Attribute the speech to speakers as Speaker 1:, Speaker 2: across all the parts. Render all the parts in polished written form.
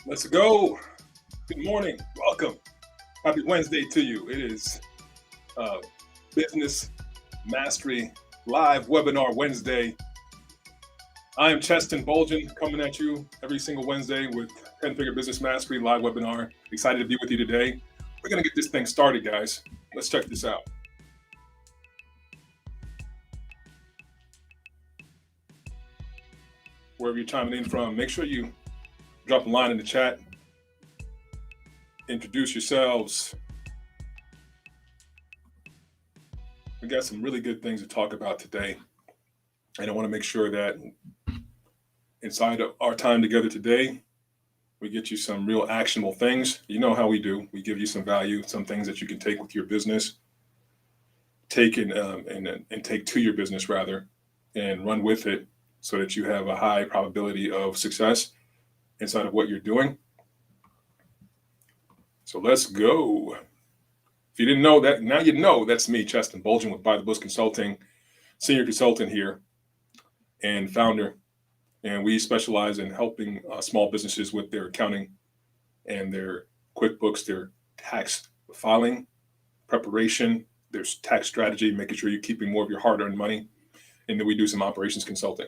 Speaker 1: Let's go. Good morning. Welcome. Happy Wednesday to you. It is uh, Business Mastery Live Webinar Wednesday. I am Cheston Bolgen coming at you every single Wednesday with 10 Figure Business Mastery Live Webinar. Excited to be with you today. We're going to get this thing started, guys. Let's check this out. Wherever you're chiming in from, make sure you drop a line in the chat. Introduce yourselves. We got some really good things to talk about today. And I want to make sure that inside of our time together today, we get you some real actionable things. You know how we do. We give you some value, some things that you can take with your business, take and take to your business rather, and run with it so that you have a high probability of success inside of what you're doing. So let's go. If you didn't know that, now you know that's me, Cheston Bolgen with By the Books Consulting, senior consultant here and founder. And we specialize in helping small businesses with their accounting and their QuickBooks, their tax filing, preparation, their tax strategy, making sure you're keeping more of your hard-earned money. And then we do some operations consulting.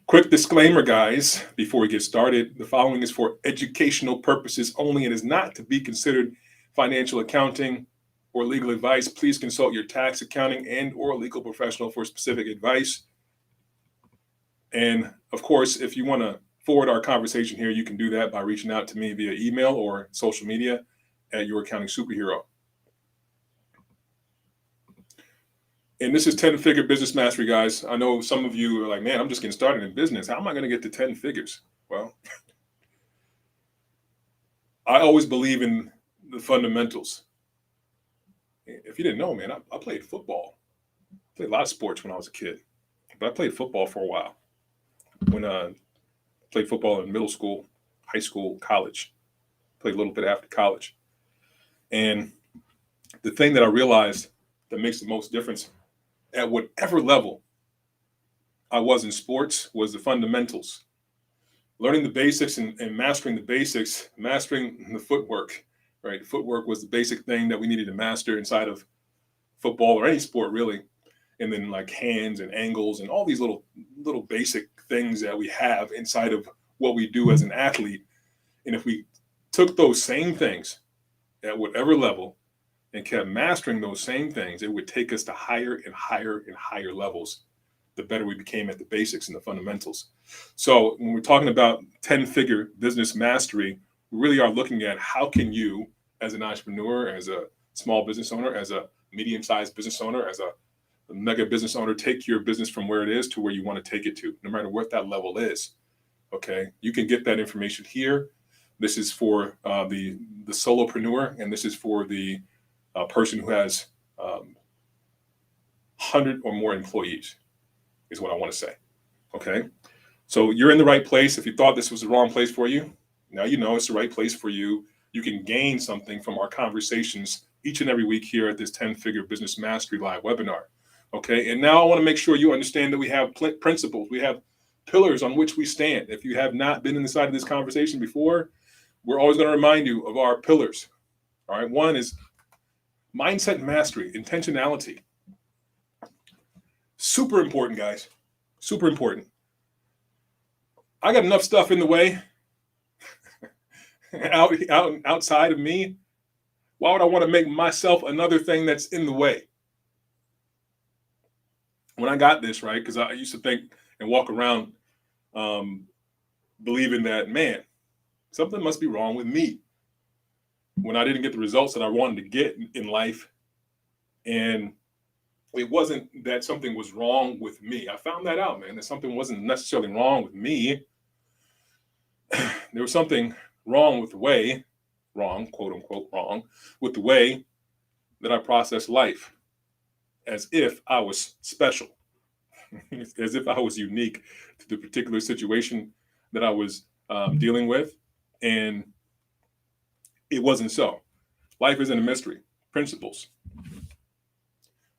Speaker 1: Quick disclaimer, guys, before we get started. The following is for educational purposes only and is not to be considered financial accounting or legal advice. Please consult your tax, accounting, and or legal professional for specific advice. And of course, if you want to forward our conversation here, you can do that by reaching out to me via email or social media at Your Accounting Superhero. And this is 10 Figure Business Mastery, guys. I know some of you are like, man, I'm just getting started in business. How am I going to get to 10 figures? Well, I always believe in the fundamentals. If you didn't know, man, I played football. I played a lot of sports when I was a kid, but I played football for a while. When I played football in middle school, high school, college, played a little bit after college. And the thing that I realized that makes the most difference at whatever level I was in sports was the fundamentals. Learning the basics and mastering the basics, mastering the footwork, right? Footwork was the basic thing that we needed to master inside of football or any sport, really. And then like hands and angles and all these little basic things that we have inside of what we do as an athlete. And if we took those same things at whatever level and kept mastering those same things, it would take us to higher and higher and higher levels, the better we became at the basics and the fundamentals. So when we're talking about 10-figure business mastery, we really are looking at how can you, as an entrepreneur, as a small business owner, as a medium-sized business owner, as a mega business owner, take your business from where it is to where you want to take it to, no matter what that level is. Okay, you can get that information here. This is for the solopreneur, and this is for the person who has 100 or more employees, is what I want to say. Okay, so you're in the right place. If you thought this was the wrong place for you, now you know it's the right place for you. You can gain something from our conversations each and every week here at this 10-Figure Business Mastery Live webinar. Okay, and now I want to make sure you understand that we have principles. We have pillars on which we stand. If you have not been inside of this conversation before, we're always going to remind you of our pillars. All right, one is mindset mastery, intentionality. Super important, guys. Super important. I got enough stuff in the way outside of me. Why would I want to make myself another thing that's in the way? When I got this, right, because I used to think and walk around believing that, man, something must be wrong with me when I didn't get the results that I wanted to get in life. And it wasn't that something was wrong with me. I found that out, man, that something wasn't necessarily wrong with me. There was something wrong with the way, quote unquote, wrong with the way that I processed life, as if I was special, as if I was unique to the particular situation that I was dealing with. And it wasn't so. Life isn't a mystery. Principles.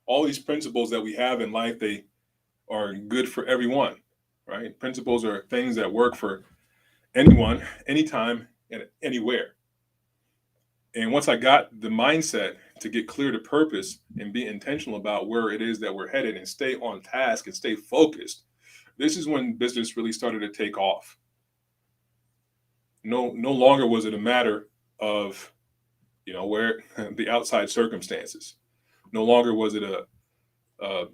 Speaker 1: All these principles that we have in life, they are good for everyone. right? Principles are things that work for anyone, anytime, and anywhere. And once I got the mindset to get clear to purpose and be intentional about where it is that we're headed and stay on task and stay focused, this is when business really started to take off. No longer was it a matter of, where the outside circumstances. No longer was it the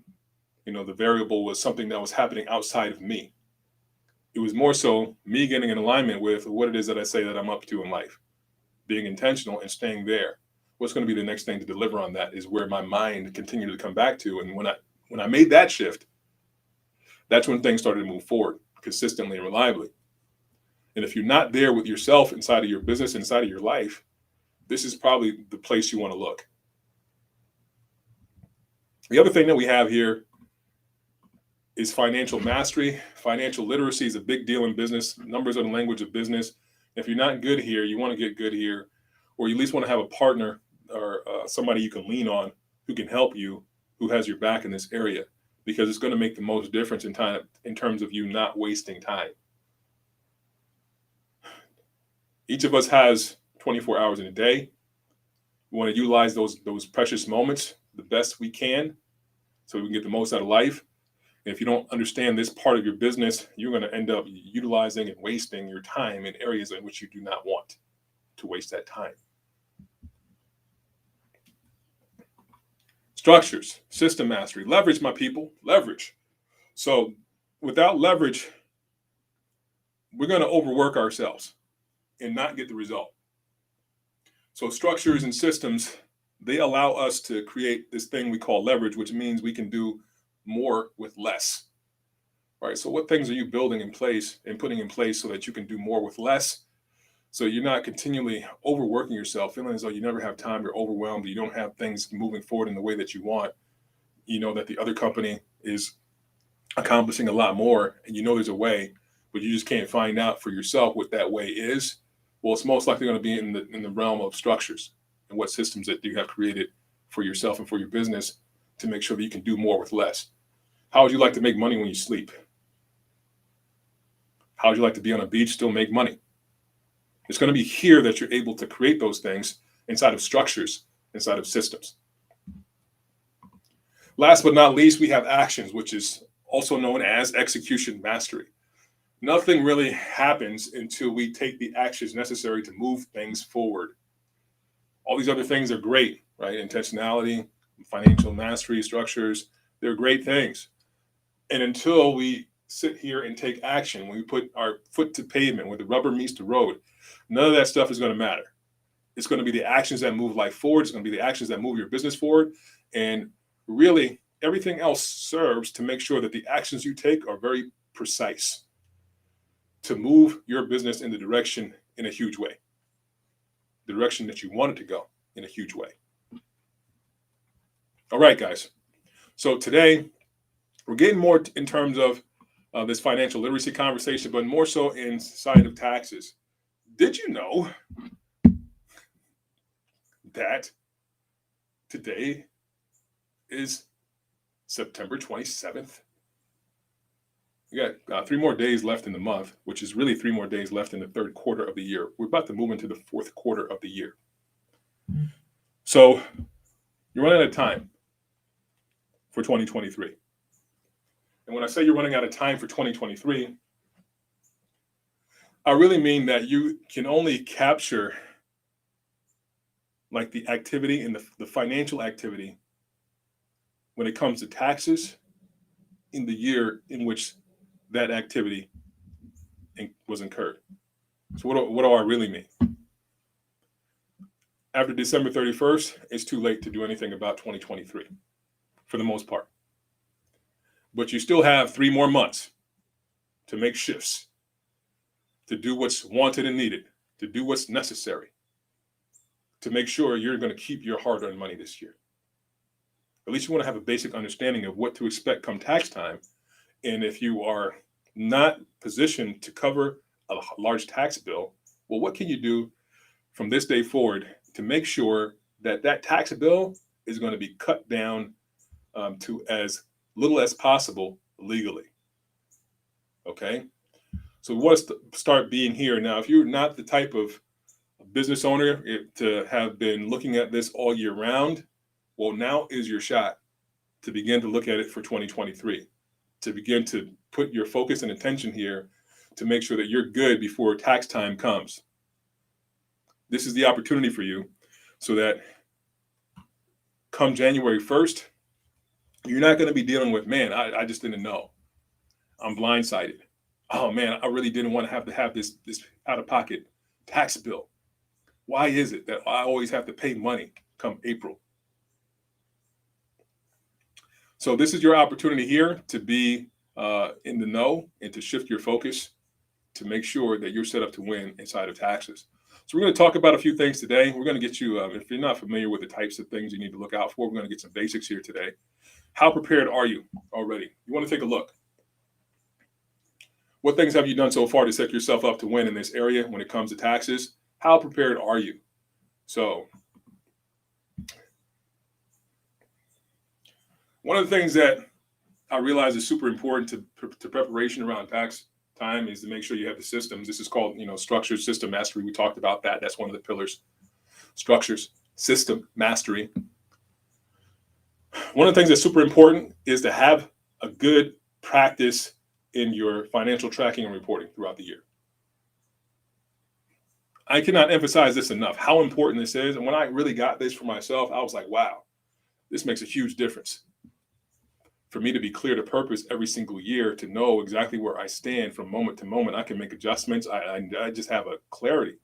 Speaker 1: variable was something that was happening outside of me. It was more so me getting in alignment with what it is that I say that I'm up to in life, being intentional and staying there. What's going to be the next thing to deliver on that is where my mind continued to come back to. And when I made that shift, that's when things started to move forward consistently and reliably. And if you're not there with yourself inside of your business, inside of your life, this is probably the place you want to look. The other thing that we have here is financial mastery. Financial literacy is a big deal in business. Numbers are the language of business. If you're not good here, you want to get good here, or you at least want to have a partner or somebody you can lean on who can help you, who has your back in this area, because it's going to make the most difference in time in terms of you not wasting time. Each of us has 24 hours in a day. We want to utilize those precious moments the best we can so we can get the most out of life. And if you don't understand this part of your business, you're going to end up utilizing and wasting your time in areas in which you do not want to waste that time. Structures, system mastery, leverage, my people, leverage. So without leverage, we're going to overwork ourselves and not get the result. So structures and systems, they allow us to create this thing we call leverage, which means we can do more with less. Right? So what things are you building in place and putting in place so that you can do more with less? So you're not continually overworking yourself, feeling as though you never have time, you're overwhelmed, you don't have things moving forward in the way that you want. You know that the other company is accomplishing a lot more, and you know there's a way, but you just can't find out for yourself what that way is. Well, it's most likely going to be in the realm of structures and what systems that you have created for yourself and for your business to make sure that you can do more with less. How would you like to make money when you sleep? How would you like to be on a beach, still make money? It's going to be here that you're able to create those things inside of structures, inside of systems. Last but not least, we have actions, which is also known as execution mastery. Nothing really happens until we take the actions necessary to move things forward. All these other things are great, right? Intentionality, financial mastery, structures, they're great things. And until we sit here and take action, when we put our foot to pavement, where the rubber meets the road, none of that stuff is going to matter. It's going to be the actions that move life forward. It's going to be the actions that move your business forward. And really, everything else serves to make sure that the actions you take are very precise to move your business in the direction in a huge way, the direction that you want it to go in a huge way. All right, guys. So today, we're getting more in terms of this financial literacy conversation, but more so inside of taxes. Did you know that today is September 27th? We got 3 more days left in the month, which is really 3 more days left in the third quarter of the year. We're about to move into the fourth quarter of the year. So you're running out of time for 2023. And when I say you're running out of time for 2023, I really mean that you can only capture like the activity and the financial activity when it comes to taxes in the year in which that activity was incurred. So what do I really mean? After December 31st, it's too late to do anything about 2023 for the most part. But you still have 3 more months to make shifts, to do what's wanted and needed, to do what's necessary, to make sure you're going to keep your hard-earned money this year. At least you want to have a basic understanding of what to expect come tax time. And if you are not positioned to cover a large tax bill, well, what can you do from this day forward to make sure that that tax bill is going to be cut down to as little as possible legally? Okay. So we want to start being here. Now, if you're not the type of business owner to have been looking at this all year round, well, now is your shot to begin to look at it for 2023, to begin to put your focus and attention here to make sure that you're good before tax time comes. This is the opportunity for you so that come January 1st, you're not going to be dealing with, man, I just didn't know. I'm blindsided. Oh man, I really didn't want to have this out-of-pocket tax bill. Why is it that I always have to pay money come April? So this is your opportunity here to be in the know and to shift your focus to make sure that you're set up to win inside of taxes. So we're going to talk about a few things today. We're going to get you, if you're not familiar with the types of things you need to look out for, we're going to get some basics here today. How prepared are you already? You want to take a look. What things have you done so far to set yourself up to win in this area when it comes to taxes? How prepared are you? So one of the things that I realize is super important to preparation around tax time is to make sure you have the systems. This is called, structured system mastery. We talked about that. That's one of the pillars. Structures, system mastery. One of the things that's super important is to have a good practice in your financial tracking and reporting throughout the year. I cannot emphasize this enough, how important this is. And when I really got this for myself, I was like, wow, this makes a huge difference. For me to be clear to purpose every single year, to know exactly where I stand from moment to moment, I can make adjustments. I just have a clarity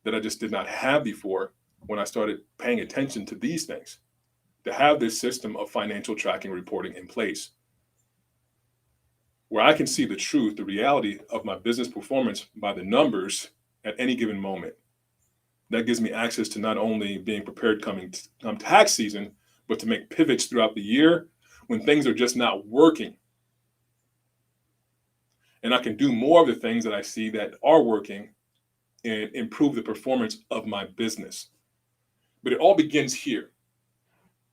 Speaker 1: that I just did not have before when I started paying attention to these things, to have this system of financial tracking reporting in place, where I can see the truth, the reality of my business performance by the numbers at any given moment. That gives me access to not only being prepared come tax season, but to make pivots throughout the year when things are just not working. And I can do more of the things that I see that are working and improve the performance of my business. But it all begins here.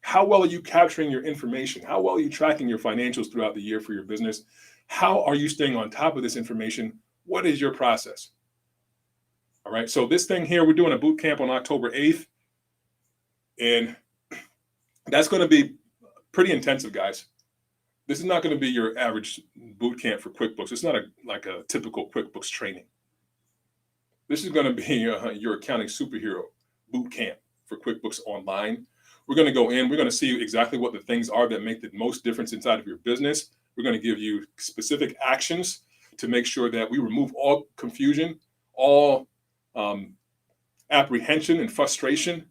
Speaker 1: How well are you capturing your information? How well are you tracking your financials throughout the year for your business? How are you staying on top of this information? What is your process? All right, so this thing here, we're doing a boot camp on October 8th. And that's going to be pretty intensive, guys. This is not going to be your average boot camp for QuickBooks. It's not like a typical QuickBooks training. This is going to be your accounting superhero boot camp for QuickBooks Online. We're going to go in. We're going to see exactly what the things are that make the most difference inside of your business. We're going to give you specific actions to make sure that we remove all confusion, all apprehension and frustration.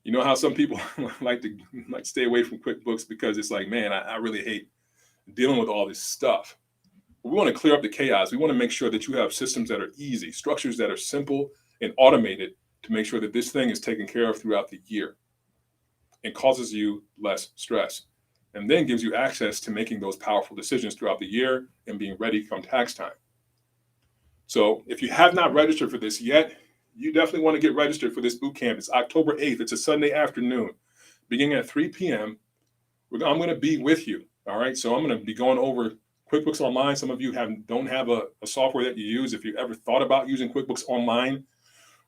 Speaker 1: You know how some people like to stay away from QuickBooks because it's like, man, I really hate dealing with all this stuff. We want to clear up the chaos. We want to make sure that you have systems that are easy, structures that are simple and automated to make sure that this thing is taken care of throughout the year and causes you less stress, and then gives you access to making those powerful decisions throughout the year and being ready come tax time. So if you have not registered for this yet, you definitely want to get registered for this boot camp. It's October 8th. It's a Sunday afternoon, beginning at 3 p.m. I'm going to be with you. All right. So I'm going to be going over QuickBooks Online. Some of you don't have a software that you use. If you ever thought about using QuickBooks Online,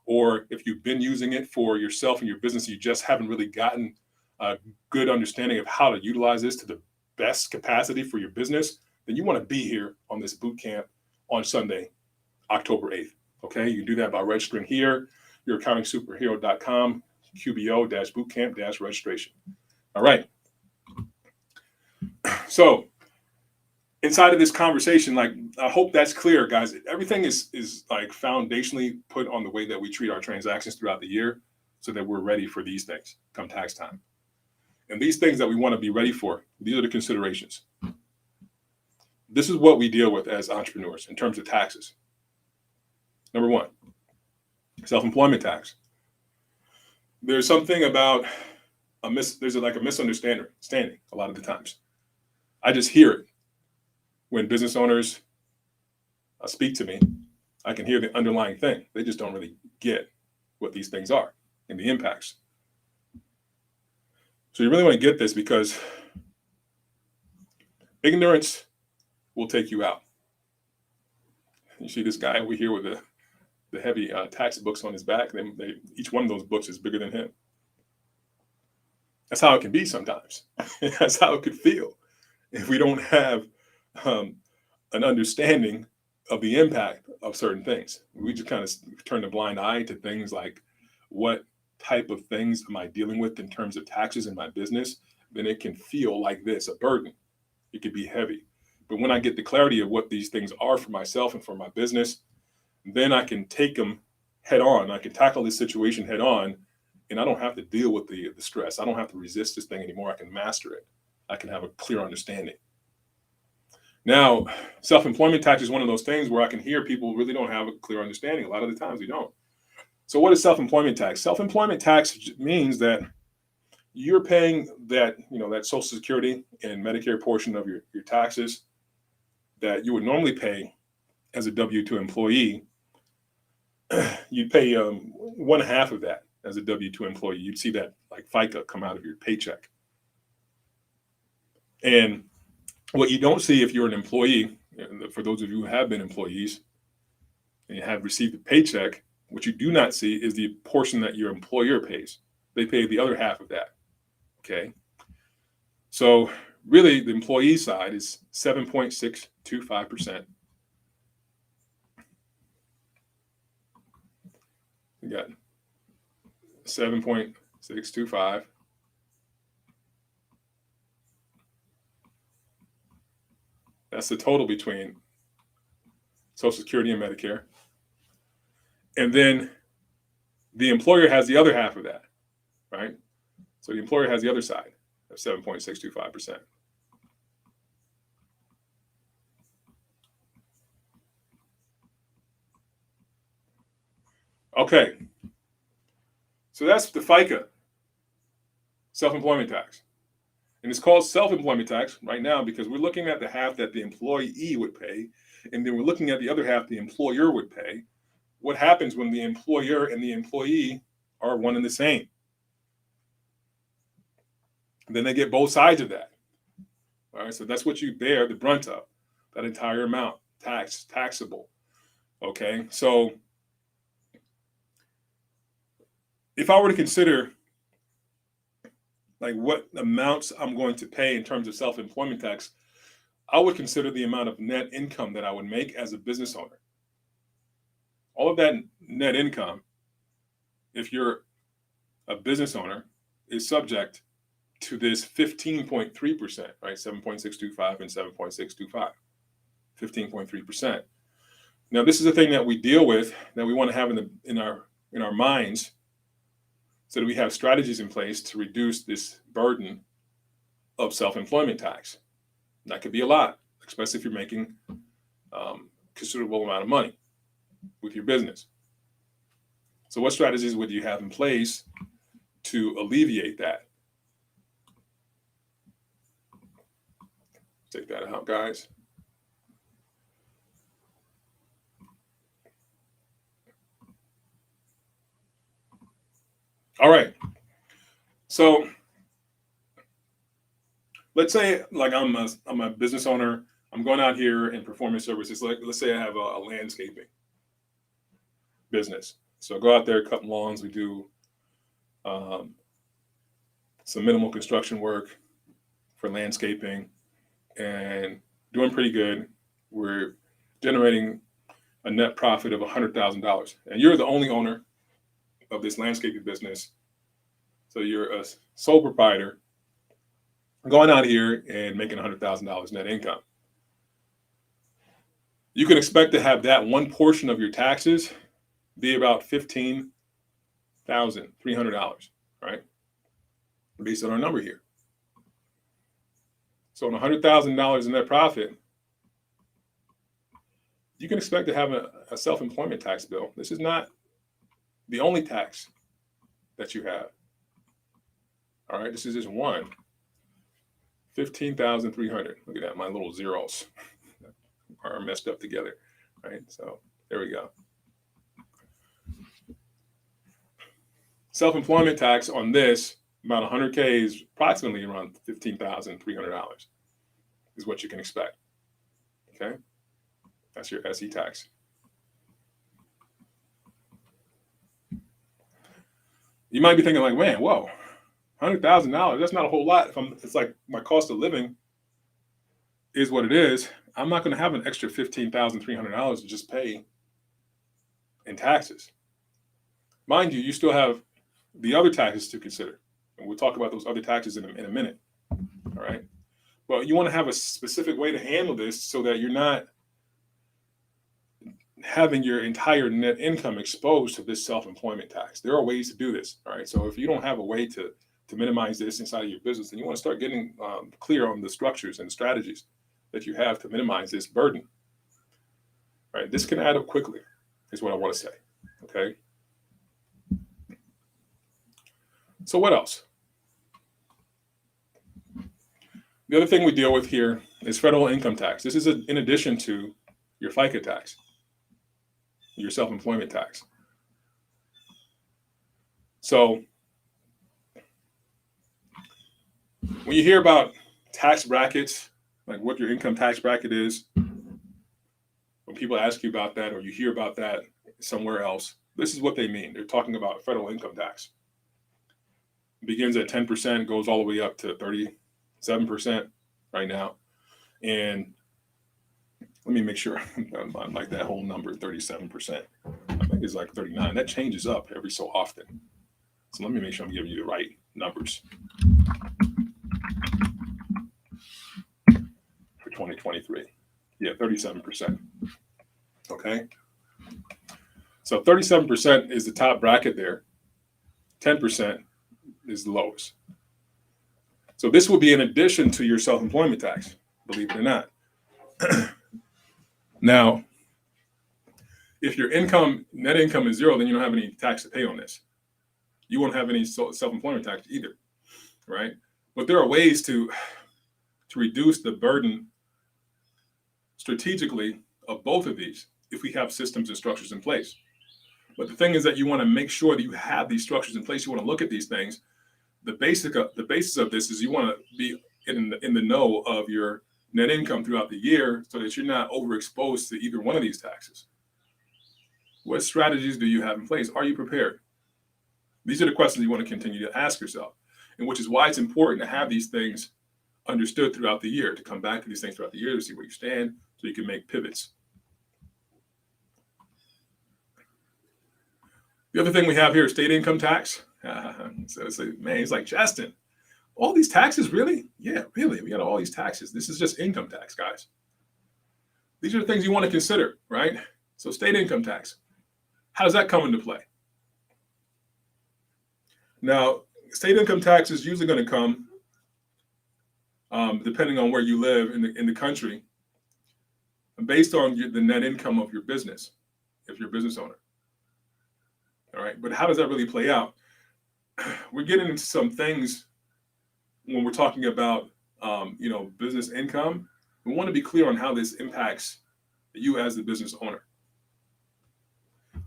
Speaker 1: or if you've been using it for yourself and your business, you just haven't really gotten a good understanding of how to utilize this to the best capacity for your business, then you want to be here on this boot camp on Sunday, October 8th. Okay, you can do that by registering here, youraccountingsuperhero.com, QBO-bootcamp-registration. All right. So inside of this conversation, I hope that's clear, guys. Everything is like foundationally put on the way that we treat our transactions throughout the year so that we're ready for these things come tax time. And these things that we want to be ready for, these are the considerations. This is what we deal with as entrepreneurs in terms of taxes. Number one, self-employment tax. There's something about there's like a misunderstanding a lot of the times. I just hear it when business owners speak to me. I can hear the underlying thing. They just don't really get what these things are and the impacts. So you really want to get this, because ignorance will take you out. You see this guy over here with the heavy tax books on his back. Each one of those books is bigger than him. That's how it can be sometimes. That's how it could feel if we don't have an understanding of the impact of certain things. We just kind of turn a blind eye to things like, what type of things am I dealing with in terms of taxes in my business? Then it can feel like this, a burden. It could be heavy. But when I get the clarity of what these things are for myself and for my business, then I can take them head on. I can tackle this situation head on, and I don't have to deal with the stress. I don't have to resist this thing anymore. I can master it. I can have a clear understanding. Now, self-employment tax is one of those things where I can hear people really don't have a clear understanding. A lot of the times we don't. So what is self-employment tax? Self-employment tax means that you're paying that Social Security and Medicare portion of your taxes that you would normally pay as a W-2 employee. You'd pay 1/2 of that as a W-2 employee. You'd see that like FICA come out of your paycheck. And what you don't see if you're an employee, for those of you who have been employees and have received a paycheck, what you do not see is the portion that your employer pays. They pay the other half of that. Okay. So really the employee side is 7.625%. We got 7.625. That's the total between Social Security and Medicare. And then the employer has the other half of that, right? So the employer has the other side of 7.625%. Okay. So that's the FICA, self-employment tax. And it's called self-employment tax right now because we're looking at the half that the employee would pay, and then we're looking at the other half the employer would pay. What happens when the employer and the employee are one and the same? Then they get both sides of that. All right, so that's what you bear the brunt of, that entire amount, taxable. Okay, so if I were to consider like what amounts I'm going to pay in terms of self-employment tax, I would consider the amount of net income that I would make as a business owner. All of that net income, if you're a business owner, is subject to this 15.3%, right? 7.625 and 7.625, 15.3%. Now, this is a thing that we deal with, that we want to have in our minds, so that we have strategies in place to reduce this burden of self-employment tax. That could be a lot, especially if you're making considerable amount of money with your business. So what strategies would you have in place to alleviate that? Take that out, guys. All right. So let's say like I'm a business owner. I'm going out here in performance services. Like let's say I have a landscaping business. So I go out there, cut lawns. We do some minimal construction work for landscaping and doing pretty good. We're generating a net profit of $100,000. And you're the only owner of this landscaping business. So you're a sole proprietor going out here and making $100,000 net income. You can expect to have that one portion of your taxes be about $15,300, right? Based on our number here. So on $100,000 in net profit, you can expect to have a self-employment tax bill. This is not the only tax that you have. All right, this is just one. 15,300. Look at that, my little zeros are messed up together. Right, so there we go. Self-employment tax on this, about 100K is approximately around $15,300 is what you can expect. Okay, that's your SE tax. You might be thinking like, man, whoa, $100,000. That's not a whole lot. It's like my cost of living is what it is. I'm not going to have an extra $15,300 to just pay in taxes. Mind you, you still have the other taxes to consider, and we'll talk about those other taxes in a minute. All right, but you want to have a specific way to handle this so that you're not having your entire net income exposed to this self-employment tax. There are ways to do this. All right. So if you don't have a way to minimize this inside of your business, then you want to start getting clear on the structures and strategies that you have to minimize this burden. All right. This can add up quickly, is what I want to say. Okay. So what else? The other thing we deal with here is federal income tax. This is in addition to your FICA tax, your self-employment tax. So when you hear about tax brackets, like what your income tax bracket is, when people ask you about that or you hear about that somewhere else, this is what they mean. They're talking about federal income tax. It begins at 10%, goes all the way up to 37% right now. And let me make sure I'm like that whole number, 37%. I think it's like 39. That changes up every so often. So let me make sure I'm giving you the right numbers for 2023. Yeah, 37%. Okay. So 37% is the top bracket there. 10% is the lowest. So this will be in addition to your self-employment tax, believe it or not. Now, if your net income is zero, then you don't have any tax to pay on this. You won't have any self-employment tax either, right? But there are ways to reduce the burden strategically of both of these if we have systems and structures in place. But the thing is that you want to make sure that you have these structures in place. You want to look at these things. The basis of this is you want to be in the know of your net income throughout the year so that you're not overexposed to either one of these taxes. What strategies do you have in place? Are you prepared? These are the questions you want to continue to ask yourself, and which is why it's important to have these things understood throughout the year, to come back to these things throughout the year to see where you stand so you can make pivots. The other thing we have here is state income tax. So man, he's like, Justin, all these taxes, really? Yeah, really. We got all these taxes. This is just income tax, guys. These are the things you want to consider, right? So state income tax. How does that come into play? Now, state income tax is usually going to come, depending on where you live in the country, based on the net income of your business, if you're a business owner. All right, but how does that really play out? We're getting into some things when we're talking about, business income. We want to be clear on how this impacts you as the business owner.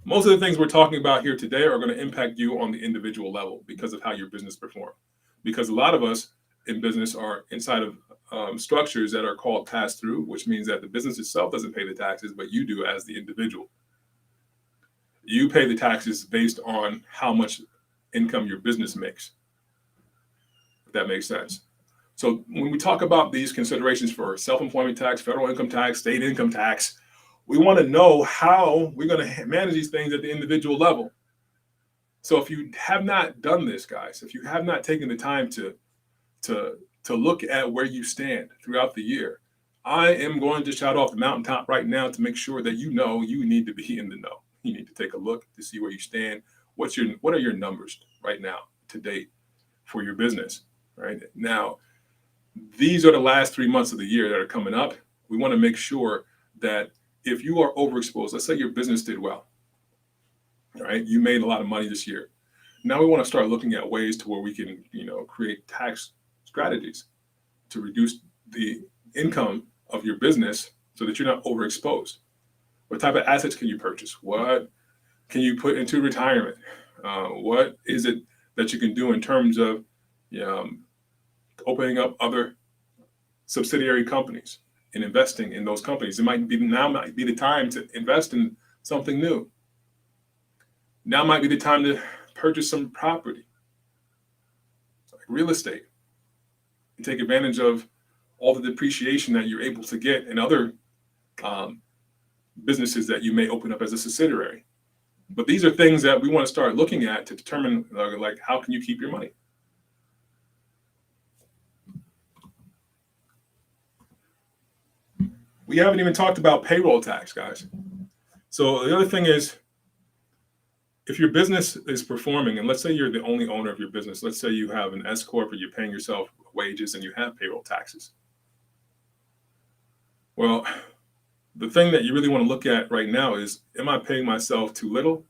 Speaker 1: Most of the things we're talking about here today are going to impact you on the individual level because of how your business performs. Because a lot of us in business are inside of structures that are called pass-through, which means that the business itself doesn't pay the taxes, but you do as the individual. You pay the taxes based on how much income your business makes, if that makes sense. So when we talk about these considerations for self-employment tax, federal income tax, state income tax, we want to know how we're going to manage these things at the individual level. So if you have not done this, guys, if you have not taken the time to look at where you stand throughout the year, I am going to shout off the mountaintop right now to make sure that you know you need to be in the know. You need to take a look to see where you stand. What are your numbers right now to date for your business? Right now, these are the last 3 months of the year that are coming up. We want to make sure that if you are overexposed, let's say your business did well, right? You made a lot of money this year. Now we want to start looking at ways to where we can, create tax strategies to reduce the income of your business so that you're not overexposed. What type of assets can you purchase? What can you put into retirement? What is it that you can do in terms of opening up other subsidiary companies? in investing in those companies. It might be the time to invest in something new. Now might be the time to purchase some property, like real estate, and take advantage of all the depreciation that you're able to get in other businesses that you may open up as a subsidiary. But these are things that we want to start looking at to determine, like, how can you keep your money? We haven't even talked about payroll tax, guys. So the other thing is, if your business is performing, and let's say you're the only owner of your business, let's say you have an S corp or you're paying yourself wages and you have payroll taxes. Well, the thing that you really want to look at right now is, am I paying myself too little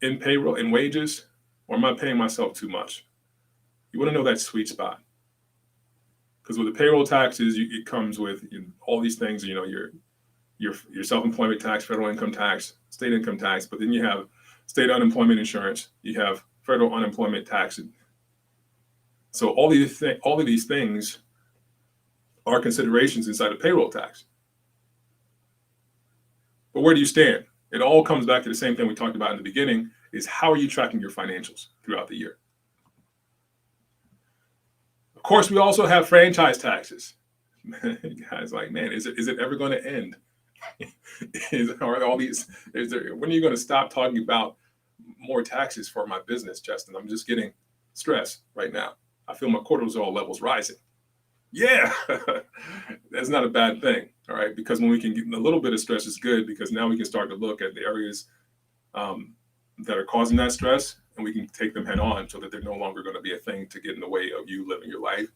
Speaker 1: in payroll, in wages, or am I paying myself too much? You want to know that sweet spot. Because with the payroll taxes, it comes with all these things, your self-employment tax, federal income tax, state income tax, but then you have state unemployment insurance, you have federal unemployment tax. So all of these things are considerations inside of payroll tax. But where do you stand? It all comes back to the same thing we talked about in the beginning, is how are you tracking your financials throughout the year? Of course, we also have franchise taxes. Guys, like, man, is it ever going to end? When are you going to stop talking about more taxes for my business, Justin? I'm just getting stressed right now. I feel my cortisol levels rising. Yeah, that's not a bad thing. All right, because when we can get a little bit of stress is good, because now we can start to look at the areas that are causing that stress, and we can take them head on so that they're no longer going to be a thing to get in the way of you living your life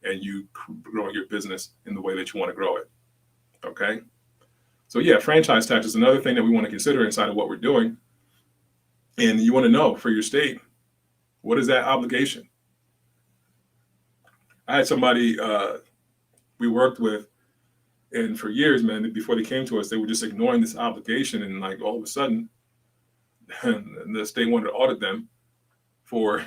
Speaker 1: and you growing your business in the way that you want to grow it. Okay. So yeah, franchise tax is another thing that we want to consider inside of what we're doing. And you want to know for your state, what is that obligation? I had somebody we worked with, and for years, man, before they came to us, they were just ignoring this obligation. And like all of a sudden, the state wanted to audit them for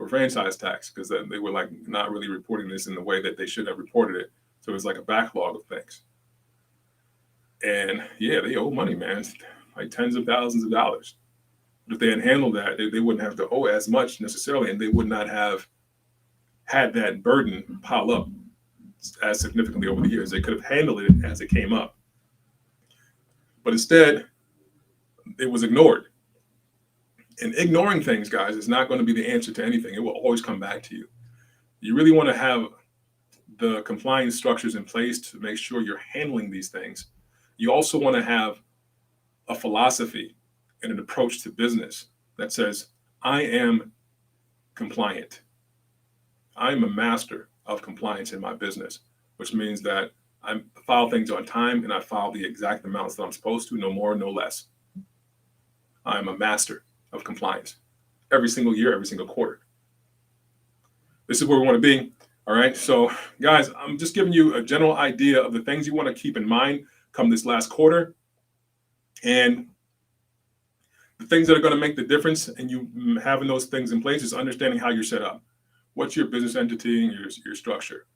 Speaker 1: franchise tax, because they were like not really reporting this in the way that they should have reported it. So it was like a backlog of things. And yeah, they owe money, man, like tens of thousands of dollars. But if they had handled that, they wouldn't have to owe as much necessarily, and they would not have had that burden pile up as significantly over the years. They could have handled it as it came up. But instead, it was ignored. And ignoring things, guys, is not going to be the answer to anything. It will always come back to you. You really want to have the compliance structures in place to make sure you're handling these things. You also want to have a philosophy and an approach to business that says, I am compliant. I'm a master of compliance in my business, which means that I file things on time and I file the exact amounts that I'm supposed to, no more, no less. I'm a master of compliance every single year, every single quarter. This is where we want to be. All right. So guys, I'm just giving you a general idea of the things you want to keep in mind come this last quarter, and the things that are going to make the difference in you having those things in place is understanding how you're set up. What's your business entity and your structure?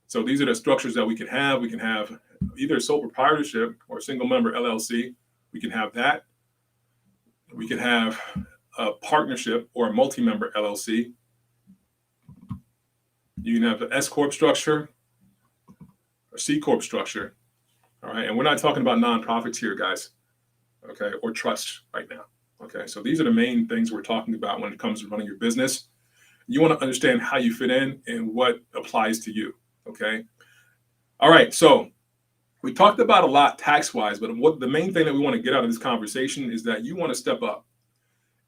Speaker 1: So these are the structures that we can have. We can have either a sole proprietorship or a single member LLC. We can have that. We can have a partnership or a multi-member LLC. You can have an S Corp structure, a C Corp structure. All right. And we're not talking about nonprofits here, guys. Okay. Or trusts right now. Okay. So these are the main things we're talking about when it comes to running your business. You want to understand how you fit in and what applies to you. Okay. All right. So we talked about a lot tax-wise, but what the main thing that we want to get out of this conversation is that you want to step up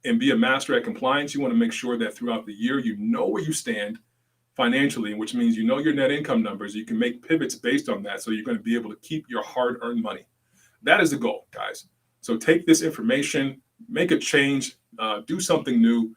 Speaker 1: and be a master at compliance. You want to make sure that throughout the year, you know where you stand financially, which means you know your net income numbers. You can make pivots based on that. So you're going to be able to keep your hard-earned money. That is the goal, guys. So take this information, make a change, do something new,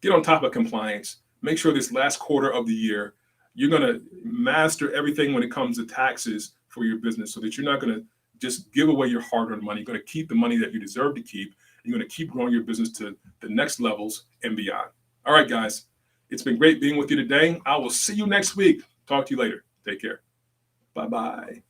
Speaker 1: get on top of compliance, make sure this last quarter of the year, you're going to master everything when it comes to taxes for your business, so that you're not going to just give away your hard-earned money. You're going to keep the money that you deserve to keep. You're going to keep growing your business to the next levels and beyond. All right, guys. It's been great being with you today. I will see you next week. Talk to you later. Take care. Bye bye.